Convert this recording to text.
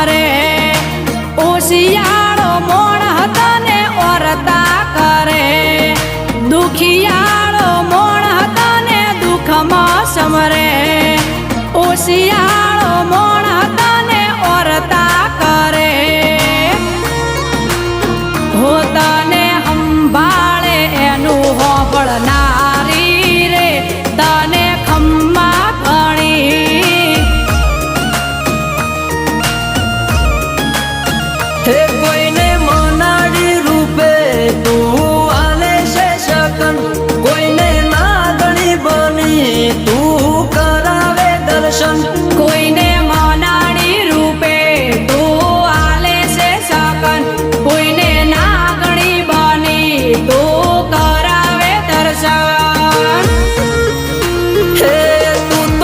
સમરે ઓશિયાળો મોણ હતો ને ઓરતા કરે દુખિયાળો મોણ હતો ને દુઃખમાં સમરે ઓશિયા